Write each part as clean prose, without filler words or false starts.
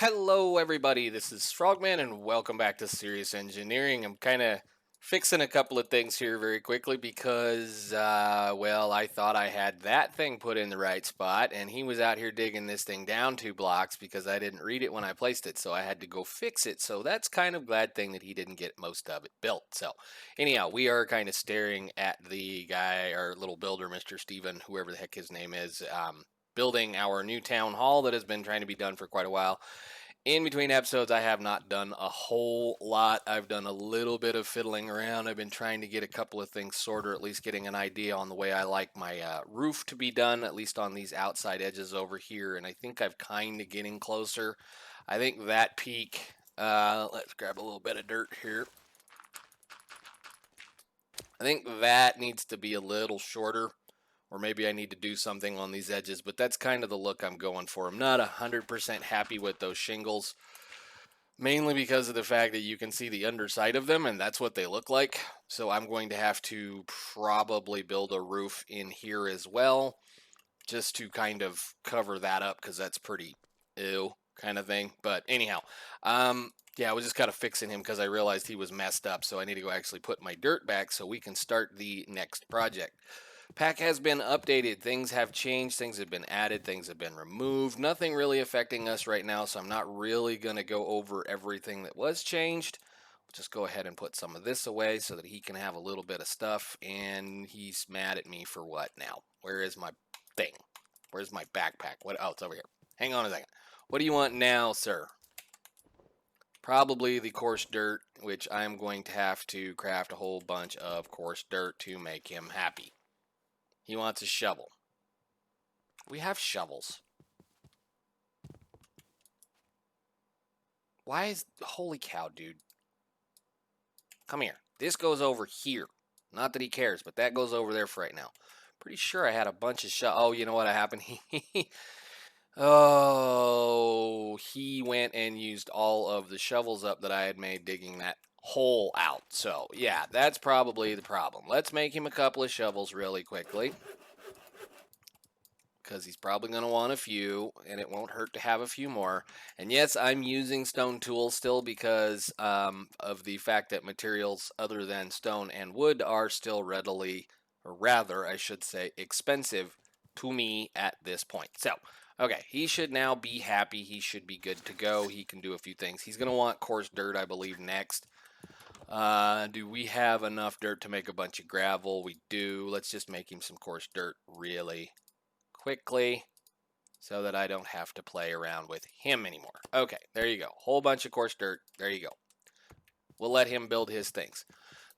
Hello, everybody. This is Frogman, and welcome back to Serious Engineering. I'm kind of fixing a couple of things here very quickly because, well, I thought I had that thing put in the right spot, and he was out here digging this thing down 2 blocks because I didn't read it when I placed it, so I had to go fix it. So that's kind of glad thing that he didn't get most of it built. So, anyhow, we are kind of staring at the guy, our little builder, Mr. Steven, whoever the heck his name is, building our new town hall that has been trying to be done for quite a while. In between episodes, I have not done a whole lot. I've done a little bit of fiddling around. I've been trying to get a couple of things sorted, or at least getting an idea on the way I like my roof to be done, at least on these outside edges over here. And I think I've kind of getting closer. I think that peak, let's grab a little bit of dirt here. I think that needs to be a little shorter, or maybe I need to do something on these edges, but that's kind of the look I'm going for. I'm not 100% happy with those shingles, mainly because of the fact that you can see the underside of them, and that's what they look like. So I'm going to have to probably build a roof in here as well, just to kind of cover that up, because that's pretty ew kind of thing. But anyhow, yeah, I was just kind of fixing him because I realized he was messed up, so I need to go actually put my dirt back so we can start the next project. Pack has been updated. Things have changed. Things have been added. Things have been removed. Nothing really affecting us right now, so I'm not really going to go over everything that was changed. We'll just go ahead and put some of this away so that he can have a little bit of stuff. And he's mad at me for what now? Where is my thing? Where's my backpack? What? Oh, it's over here. Hang on a second. What do you want now, sir? Probably the coarse dirt, which I'm going to have to craft a whole bunch of coarse dirt to make him happy. He wants a shovel. We have shovels. Why is... Holy cow, dude. Come here. This goes over here. Not that he cares, but that goes over there for right now. Pretty sure I had a bunch of shovels. Oh, you know what happened? Oh, he went and used all of the shovels up that I had made digging that hole out. So, yeah, that's probably the problem. Let's make him a couple of shovels really quickly, because he's probably going to want a few, and it won't hurt to have a few more. And yes, I'm using stone tools still because of the fact that materials other than stone and wood are still readily, or rather, I should say, expensive to me at this point. So, okay, he should now be happy. He should be good to go. He can do a few things. He's going to want coarse dirt, I believe, next. Do we have enough dirt to make a bunch of gravel? We do. Let's just make him some coarse dirt really quickly so that I don't have to play around with him anymore. Okay, there you go. Whole bunch of coarse dirt. There you go. We'll let him build his things.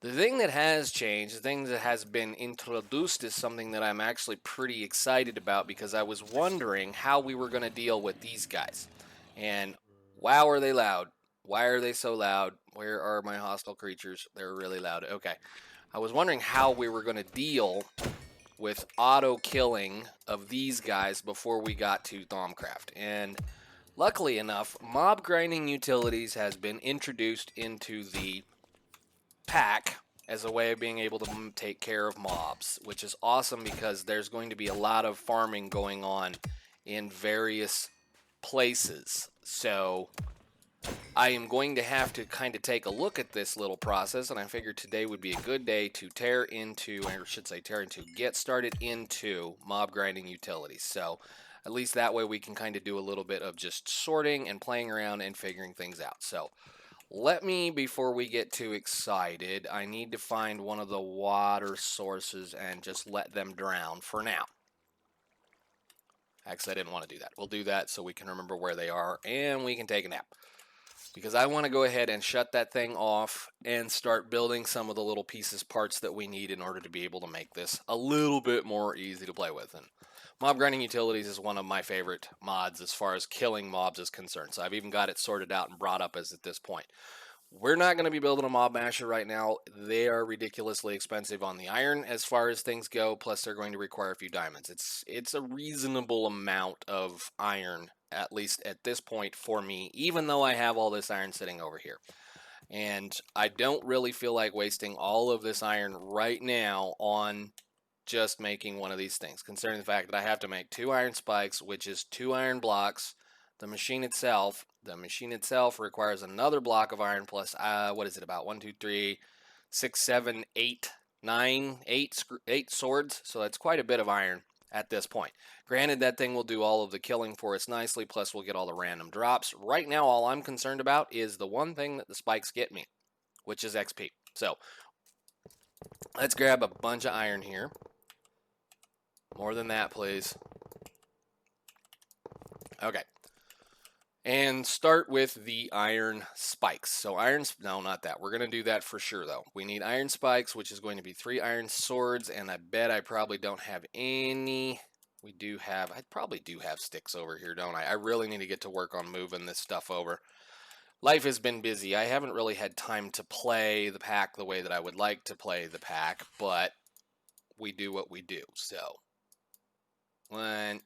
The thing that has changed, the thing that has been introduced, is something that I'm actually pretty excited about, because I was wondering how we were going to deal with these guys. And wow, are they loud. Why are they so loud? Where are my hostile creatures? They're really loud. Okay. I was wondering how we were going to deal with auto killing of these guys before we got to Thaumcraft. And luckily enough, mob grinding utilities has been introduced into the pack as a way of being able to take care of mobs, which is awesome because there's going to be a lot of farming going on in various places. So I am going to have to kind of take a look at this little process, and I figured today would be a good day to get started into mob grinding utilities. So at least that way we can kind of do a little bit of just sorting and playing around and figuring things out. So let me, before we get too excited, I need to find one of the water sources and just let them drown for now. Actually, I didn't want to do that. We'll do that so we can remember where they are and we can take a nap, because I want to go ahead and shut that thing off and start building some of the little parts that we need in order to be able to make this a little bit more easy to play with. And mob grinding utilities is one of my favorite mods as far as killing mobs is concerned. So I've even got it sorted out and brought up as at this point. We're not going to be building a mob masher right now. They are ridiculously expensive on the iron as far as things go, plus they're going to require a few diamonds. It's a reasonable amount of iron, at least at this point for me, even though I have all this iron sitting over here. And I don't really feel like wasting all of this iron right now on just making one of these things, considering the fact that I have to make 2 iron spikes, which is 2 iron blocks. the machine itself requires another block of iron plus, what is it, about 1, 2, 3, 6, 7, 8, 9, 8 swords. So that's quite a bit of iron at this point. Granted, that thing will do all of the killing for us nicely, plus we'll get all the random drops. Right now, all I'm concerned about is the one thing that the spikes get me, which is XP. So let's grab a bunch of iron here. More than that, please. Okay. And start with the iron spikes. So no, not that. We're going to do that for sure, though. We need iron spikes, which is going to be 3 iron swords, and I bet I probably don't have any. I probably do have sticks over here, don't I? I really need to get to work on moving this stuff over. Life has been busy. I haven't really had time to play the pack the way that I would like to play the pack, but we do what we do. So 1,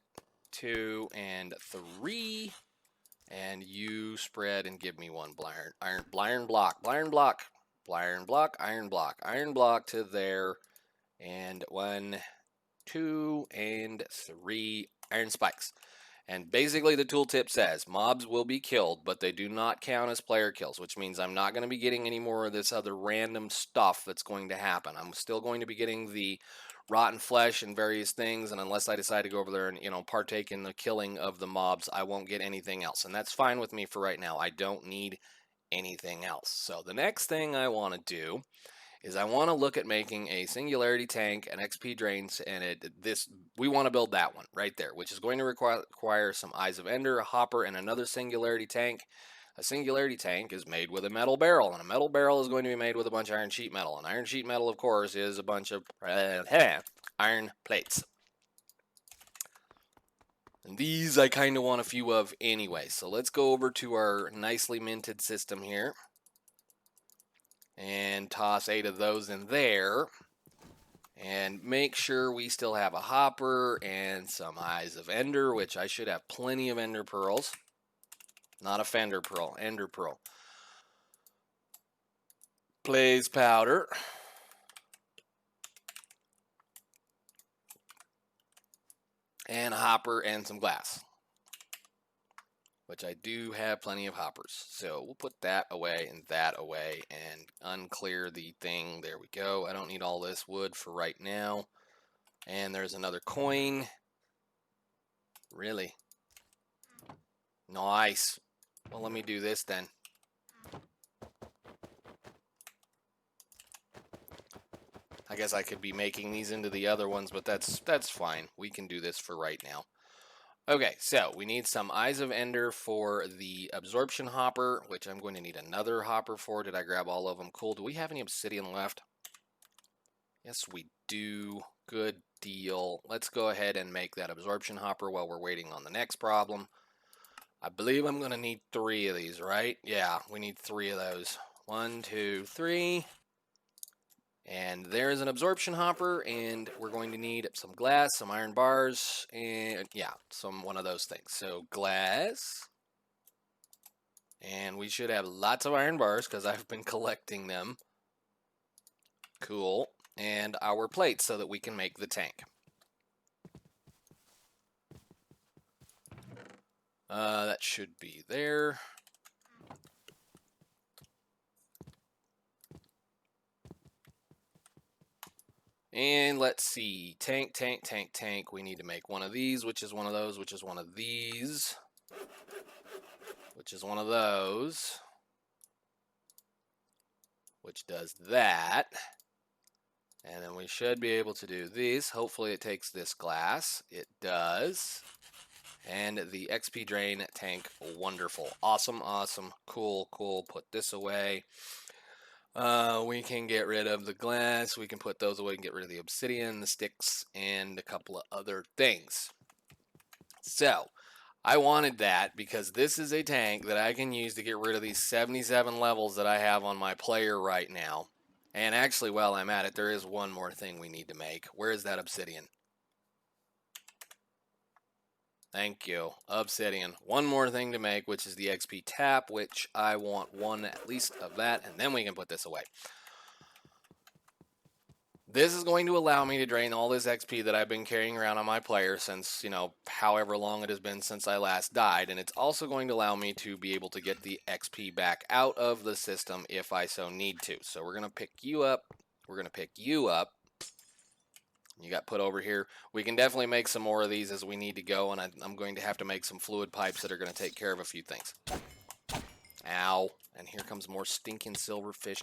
2, and 3. And you spread and give me one iron block, iron block to there, and 1, 2, and 3 iron spikes. And basically the tooltip says mobs will be killed, but they do not count as player kills, which means I'm not going to be getting any more of this other random stuff that's going to happen. I'm still going to be getting the rotten flesh and various things, and unless I decide to go over there and, partake in the killing of the mobs, I won't get anything else. And that's fine with me for right now. I don't need anything else. So the next thing I want to do is I want to look at making a singularity tank, an XP drains, and we want to build that one right there, which is going to require some Eyes of Ender, a hopper, and another singularity tank. A singularity tank is made with a metal barrel, and a metal barrel is going to be made with a bunch of iron sheet metal. And iron sheet metal, of course, is a bunch of iron plates. And these I kind of want a few of anyway. So let's go over to our nicely minted system here and toss 8 of those in there. And make sure we still have a hopper and some Eyes of Ender, which I should have plenty of Ender pearls. Not a Fender pearl, Ender pearl. Blaze powder. And a hopper and some glass, which I do have plenty of hoppers. So we'll put that away and unclear the thing. There we go. I don't need all this wood for right now. And there's another coin. Really? Nice. Well, let me do this then. I guess I could be making these into the other ones, but that's fine. We can do this for right now. Okay, so we need some Eyes of Ender for the absorption hopper, which I'm going to need another hopper for. Did I grab all of them? Cool. Do we have any obsidian left? Yes, we do. Good deal. Let's go ahead and make that absorption hopper while we're waiting on the next problem. I believe I'm going to need 3 of these, right? Yeah, we need 3 of those. 1, 2, 3. And there's an absorption hopper, and we're going to need some glass, some iron bars, and yeah, one of those things. So glass, and we should have lots of iron bars because I've been collecting them. Cool. And our plates so that we can make the tank. That should be there. And let's see, tank. We need to make one of these, which is one of those, which is one of these, which is one of those, which does that. And then we should be able to do these. Hopefully it takes this glass. It does. And the XP drain tank, wonderful. Awesome. Cool. Put this away. We can get rid of the glass. We can put those away and get rid of the obsidian, the sticks, and a couple of other things. So, I wanted that because this is a tank that I can use to get rid of these 77 levels that I have on my player right now. And actually, while I'm at it, there is one more thing we need to make. Where is that obsidian? Thank you. Obsidian. One more thing to make, which is the XP tap, which I want 1 at least of that, and then we can put this away. This is going to allow me to drain all this XP that I've been carrying around on my player since, however long it has been since I last died. And it's also going to allow me to be able to get the XP back out of the system if I so need to. So we're going to pick you up. We're going to pick you up. You got put over here. We can definitely make some more of these as we need to go. And I'm going to have to make some fluid pipes that are going to take care of a few things. Ow. And here comes more stinking silverfish.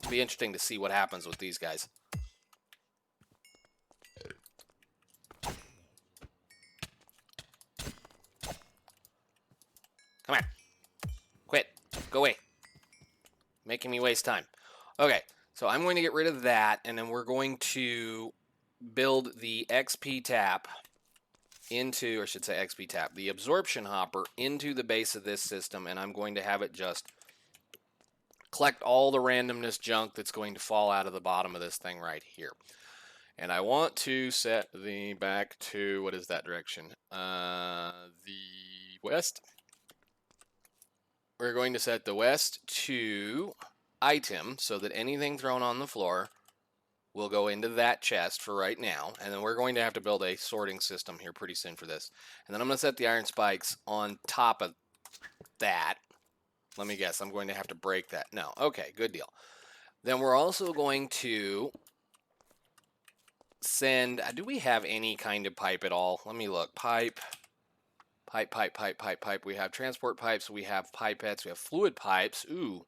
It'll be interesting to see what happens with these guys. Come on. Quit. Go away. Making me waste time. Okay, so I'm going to get rid of that, and then we're going to build the XP tap into, or I should say XP tap, the absorption hopper into the base of this system, and I'm going to have it just collect all the randomness junk that's going to fall out of the bottom of this thing right here. And I want to set the back to, what is that direction? The west. We're going to set the west to item so that anything thrown on the floor will go into that chest for right now. And then we're going to have to build a sorting system here pretty soon for this. And then I'm going to set the iron spikes on top of that. Let me guess, I'm going to have to break that. No, okay, good deal. Then we're also going to send, do we have any kind of pipe at all? Let me look. Pipe. We have transport pipes, we have pipettes, we have fluid pipes. Ooh.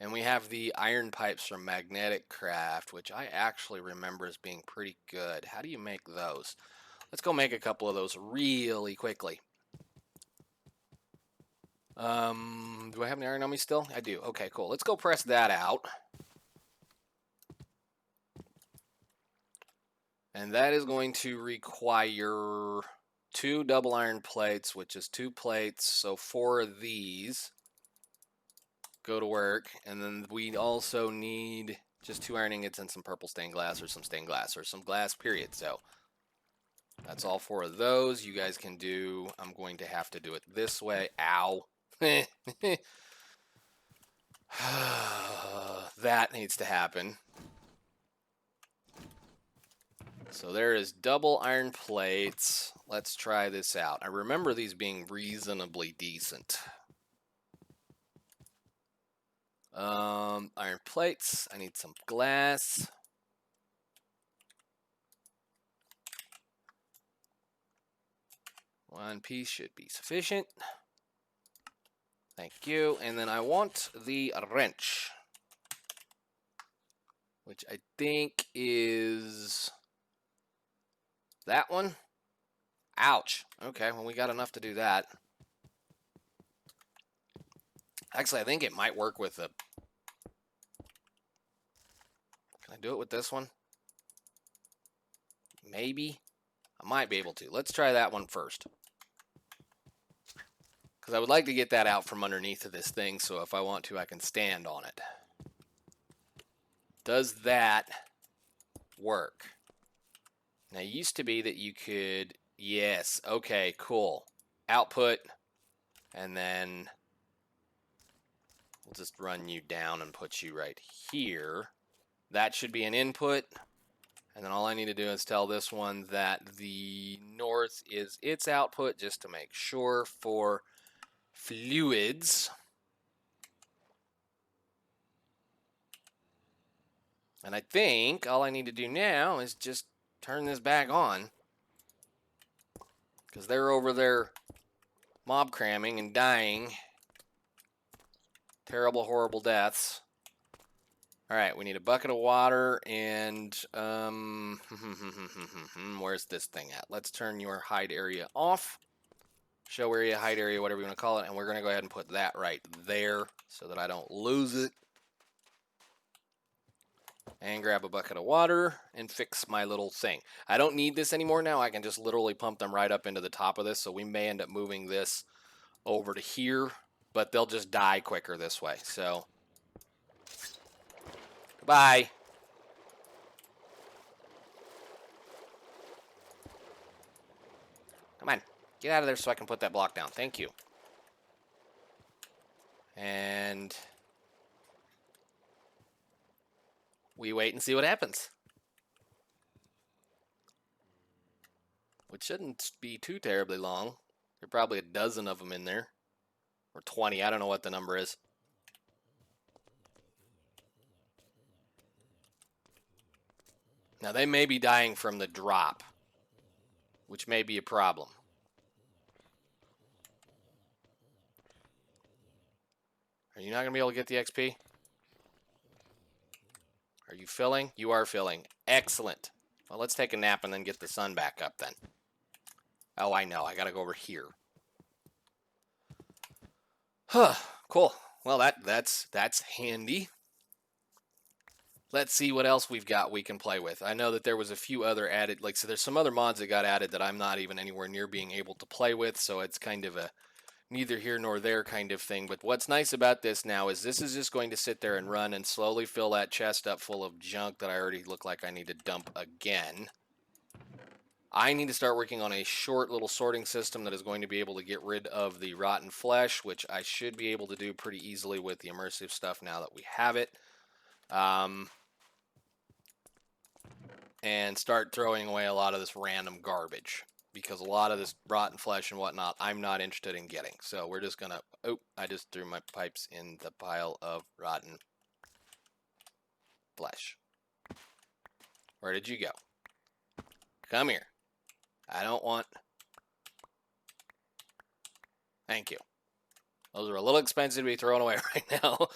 And we have the iron pipes from Magnetic Craft, which I actually remember as being pretty good. How do you make those? Let's go make a couple of those really quickly. Do I have any iron on me still? I do. Okay, cool. Let's go press that out. And that is going to require 2 double iron plates, which is 2 plates. So 4 of these go to work. And then we also need just 2 iron ingots and some purple stained glass or some stained glass or some glass, period. So that's all 4 of those. You guys can do, I'm going to have to do it this way. Ow. That needs to happen. So there is double iron plates. Let's try this out. I remember these being reasonably decent. Iron plates. I need some glass. One piece should be sufficient. Thank you. And then I want the wrench, which I think is that one. Ouch. Okay, well, we got enough to do that. Actually, I think it might work with the... Can I do it with this one? Maybe. I might be able to. Let's try that one first. Because I would like to get that out from underneath of this thing, so if I want to, I can stand on it. Does that work? Now, it used to be that you could... Yes. Okay, cool. Output. And then we'll just run you down and put you right here. That should be an input. And then all I need to do is tell this one that the north is its output, just to make sure for fluids. And I think all I need to do now is just turn this back on, because they're over there mob cramming and dying. Terrible, horrible deaths. Alright, we need a bucket of water and, where's this thing at? Let's turn your hide area off. Show area, hide area, whatever you want to call it. And we're going to go ahead and put that right there so that I don't lose it. And grab a bucket of water and fix my little thing. I don't need this anymore now. I can just literally pump them right up into the top of this. So we may end up moving this over to here, but they'll just die quicker this way. So, goodbye. Come on, get out of there so I can put that block down. Thank you. And we wait and see what happens. Which shouldn't be too terribly long. There are probably a dozen of them in there. Or 20, I don't know what the number is. Now they may be dying from the drop, which may be a problem. Are you not going to be able to get the XP? Are you filling? You are filling. Excellent. Well, let's take a nap and then get the sun back up then. Oh, I know. I got to go over here. Huh. Cool. Well, that's handy. Let's see what else we've got we can play with. I know that there was a few other added, like, so there's some other mods that got added that I'm not even anywhere near being able to play with, so it's kind of a neither here nor there kind of thing. But what's nice about this now is this is just going to sit there and run and slowly fill that chest up full of junk that I already look like I need to dump again. I need to start working on a short little sorting system that is going to be able to get rid of the rotten flesh, which I should be able to do pretty easily with the immersive stuff now that we have it. And start throwing away a lot of this random garbage, because a lot of this rotten flesh and whatnot I'm not interested in getting. So we're just gonna, oh, I just threw my pipes in the pile of rotten flesh. Where did you go? Come here. I don't want, thank you. Those are a little expensive to be thrown away right now.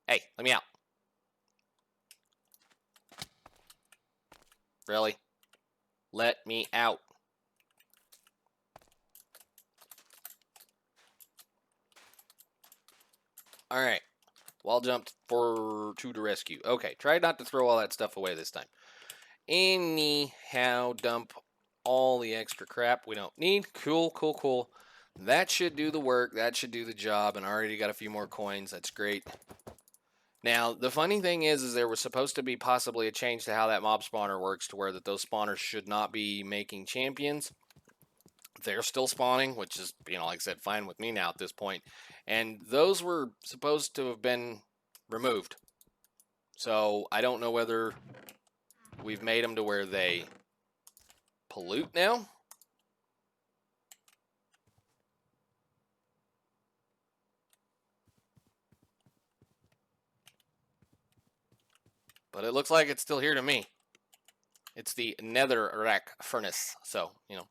Hey, let me out. Really? Let me out. All right. Wall jumped to the rescue. Okay, try not to throw all that stuff away this time. Anyhow, dump all the extra crap we don't need. Cool, cool, cool. That should do the work. That should do the job. And I already got a few more coins. That's great. Now, the funny thing is there was supposed to be possibly a change to how that mob spawner works to where that those spawners should not be making champions. They're still spawning, which is, you know, like I said, fine with me now at this point. And those were supposed to have been removed. So I don't know whether we've made them to where they pollute now. But it looks like it's still here to me. It's the netherrack furnace, so, you know.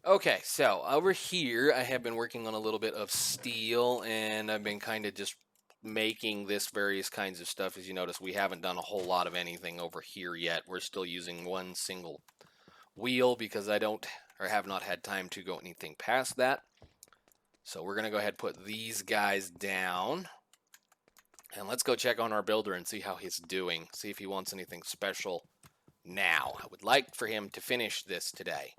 Okay, so over here, I have been working on a little bit of steel, and I've been kind of just making this various kinds of stuff. As you notice, we haven't done a whole lot of anything over here yet. We're still using one single wheel because I don't, or have not had time to go anything past that. So we're going to go ahead and put these guys down. And let's go check on our builder and see how he's doing. See if he wants anything special now. I would like for him to finish this today.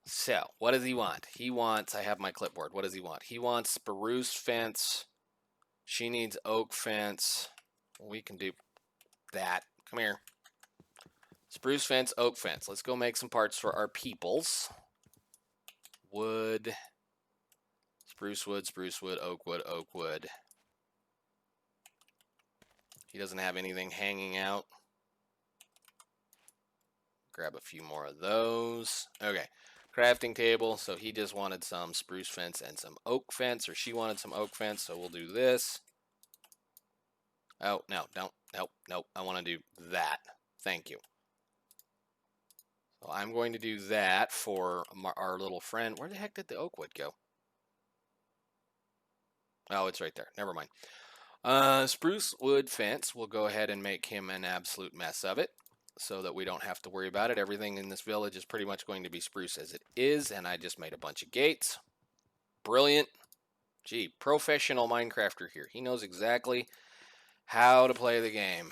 So, what does he want? He wants, I have my clipboard. What does he want? He wants spruce fence. She needs oak fence. We can do that. Come here. Spruce fence, oak fence. Let's go make some parts for our peoples. Wood. Spruce wood, oak wood. He doesn't have anything hanging out. Grab a few more of those. Okay. Crafting table. So he just wanted some spruce fence and some oak fence, or she wanted some oak fence. So we'll do this. Oh, no, don't. Nope. I want to do that. Thank you. So I'm going to do that for our little friend. Where the heck did the oak wood go? Oh, it's right there. Never mind. Spruce wood fence. We'll go ahead and make him an absolute mess of it so that we don't have to worry about it. Everything in this village is pretty much going to be spruce as it is, and I just made a bunch of gates. Brilliant. Gee, professional Minecrafter here. He knows exactly how to play the game.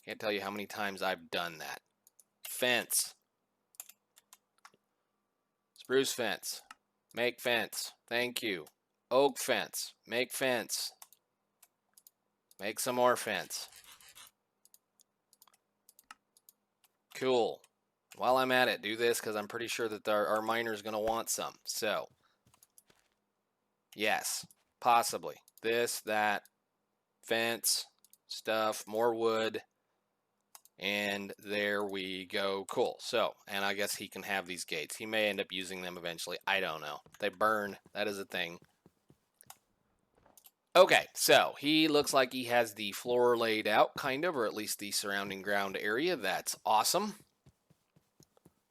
Can't tell you how many times I've done that. Fence. Spruce fence. Make fence. Thank you. Oak fence. Make fence. Make some more fence. Cool. While I'm at it, do this because I'm pretty sure that our miner is going to want some. So, Yes, possibly. This, that, fence, stuff, more wood. And there we go. Cool. So, and I guess he can have these gates. He may end up using them eventually. I don't know. They burn. That is a thing. Okay, so he looks like he has the floor laid out, kind of, or at least the surrounding ground area. That's awesome.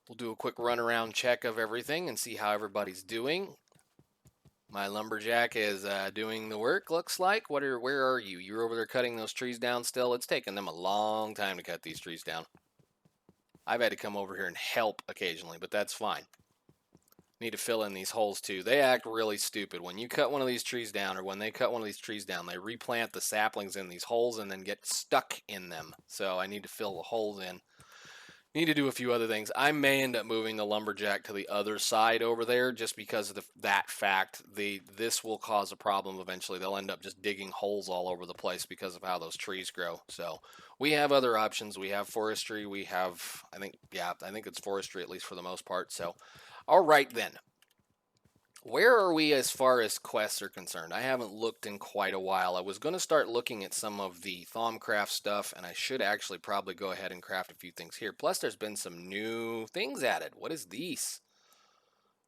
We'll do a quick run around check of everything and see how everybody's doing. My lumberjack is doing the work, looks like. Where are you? You're over there cutting those trees down still? It's taken them a long time to cut these trees down. I've had to come over here and help occasionally, but that's fine. Need to fill in these holes too. They act really stupid. When you cut one of these trees down, or when they cut one of these trees down, they replant the saplings in these holes and then get stuck in them. So I need to fill the holes in. Need to do a few other things. I may end up moving the lumberjack to the other side over there just because of that fact. This will cause a problem eventually. They'll end up just digging holes all over the place because of how those trees grow. So we have other options. We have forestry. We have, I think it's forestry at least for the most part. So, all right then. Where are we as far as quests are concerned? I haven't looked in quite a while. I was going to start looking at some of the Thaumcraft stuff, and I should actually probably go ahead and craft a few things here. Plus, there's been some new things added. What is these?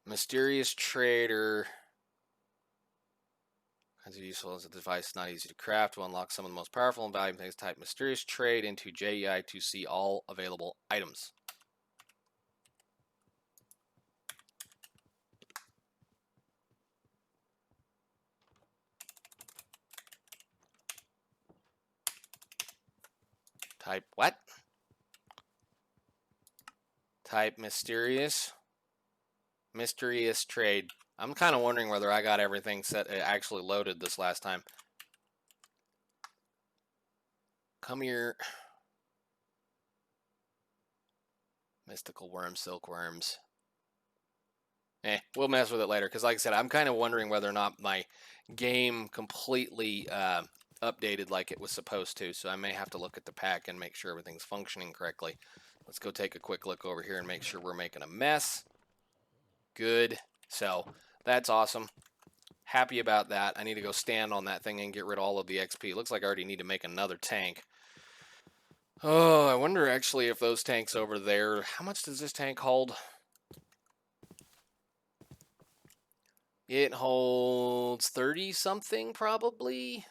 Mysterious Trader. Kinds of useful as a device, not easy to craft. Will unlock some of the most powerful and valuable things. Type Mysterious Trade into JEI to see all available items. Type what? Type mysterious trade. I'm kind of wondering whether I got everything set, actually loaded this last time. Come here. Mystical worms, silkworms. We'll mess with it later because like I said, I'm kind of wondering whether or not my game completely updated like it was supposed to, so I may have to look at the pack and make sure everything's functioning correctly. Let's go take a quick look over here and make sure we're making a mess. Good. So that's awesome. Happy about that. I need to go stand on that thing and get rid of all of the XP. Looks like I already need to make another tank. Oh, I wonder actually if those tanks over there, how much does this tank hold? It holds 30 something probably.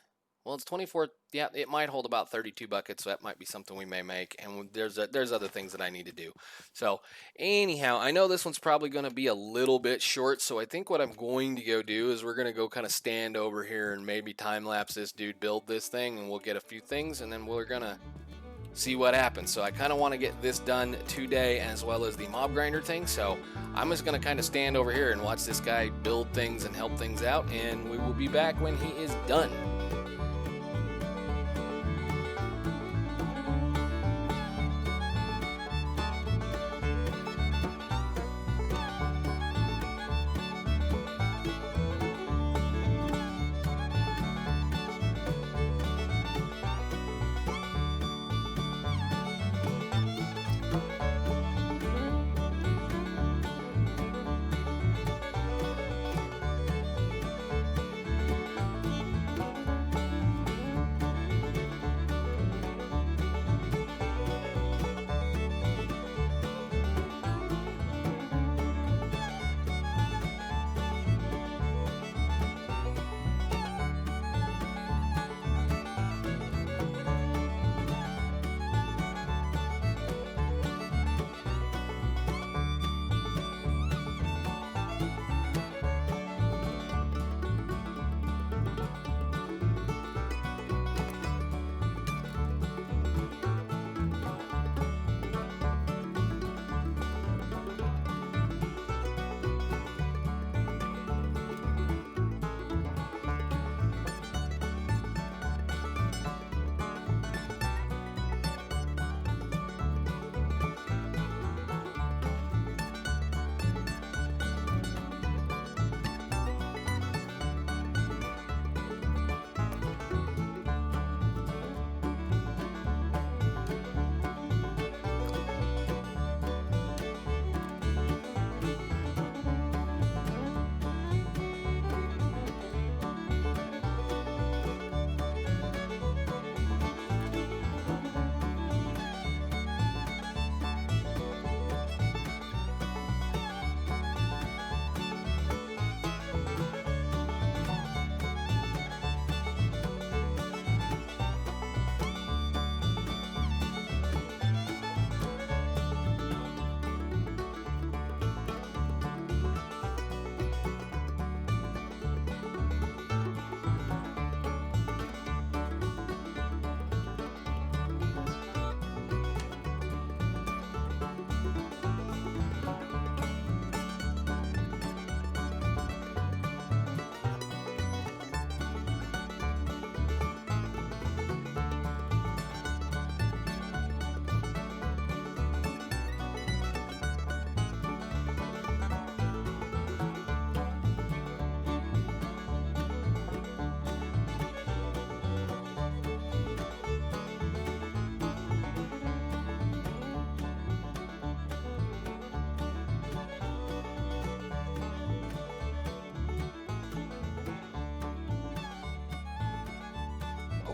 Well, it's 24. Yeah, it might hold about 32 buckets, so that might be something we may make. And there's other things that I need to do. So anyhow, I know this one's probably going to be a little bit short, so I think what I'm going to go do is we're going to go kind of stand over here and maybe time-lapse this dude build this thing, and we'll get a few things, and then we're going to see what happens. So I kind of want to get this done today as well as the mob grinder thing. So I'm just going to kind of stand over here and watch this guy build things and help things out, and we will be back when he is done.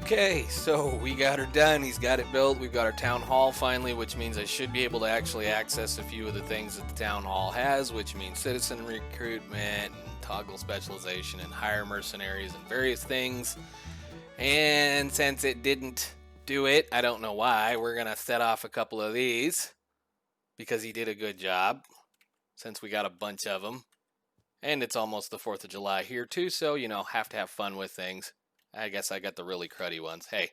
Okay, so we got her done. He's got it built. We've got our town hall finally, which means I should be able to actually access a few of the things that the town hall has, which means citizen recruitment and toggle specialization and hire mercenaries and various things. And since it didn't do it, I don't know why, we're going to set off a couple of these because he did a good job since we got a bunch of them. And it's almost the 4th of July here too, so, have to have fun with things. I guess I got the really cruddy ones. Hey,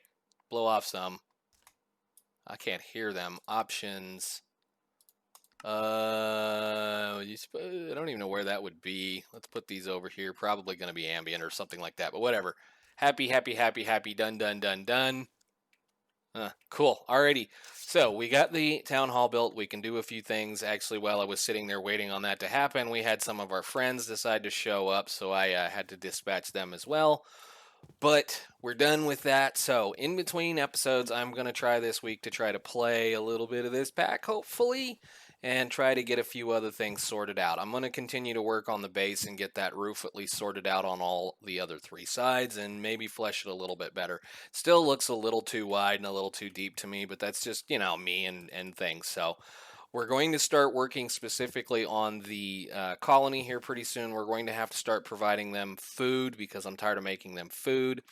blow off some. I can't hear them. Options. I don't even know where that would be. Let's put these over here. Probably going to be ambient or something like that, but whatever. Happy, happy, happy, happy. Done, done, done, done. Cool. Alrighty. So we got the town hall built. We can do a few things. Actually, while I was sitting there waiting on that to happen, we had some of our friends decide to show up, so I had to dispatch them as well. But we're done with that. So in between episodes, I'm going to try this week to try to play a little bit of this pack, hopefully, and try to get a few other things sorted out. I'm going to continue to work on the base and get that roof at least sorted out on all the other 3 sides and maybe flesh it a little bit better. Still looks a little too wide and a little too deep to me, but that's just, me and things. So we're going to start working specifically on the colony here pretty soon. We're going to have to start providing them food because I'm tired of making them food,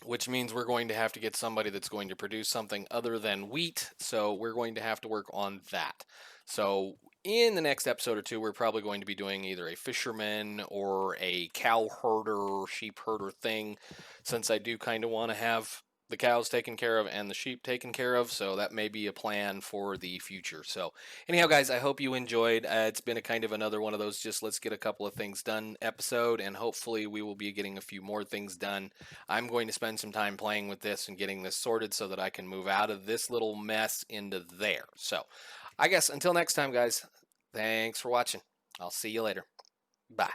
which means we're going to have to get somebody that's going to produce something other than wheat. So we're going to have to work on that. So in the next episode or 2, we're probably going to be doing either a fisherman or a cow herder, sheep herder thing, since I do kind of want to have the cows taken care of and the sheep taken care of, so that may be a plan for the future. So anyhow, guys, I hope you enjoyed. It's been a kind of another one of those just let's get a couple of things done episode, and hopefully we will be getting a few more things done. I'm going to spend some time playing with this and getting this sorted so that I can move out of this little mess into there. So I guess until next time, guys, thanks for watching. I'll see you later. Bye.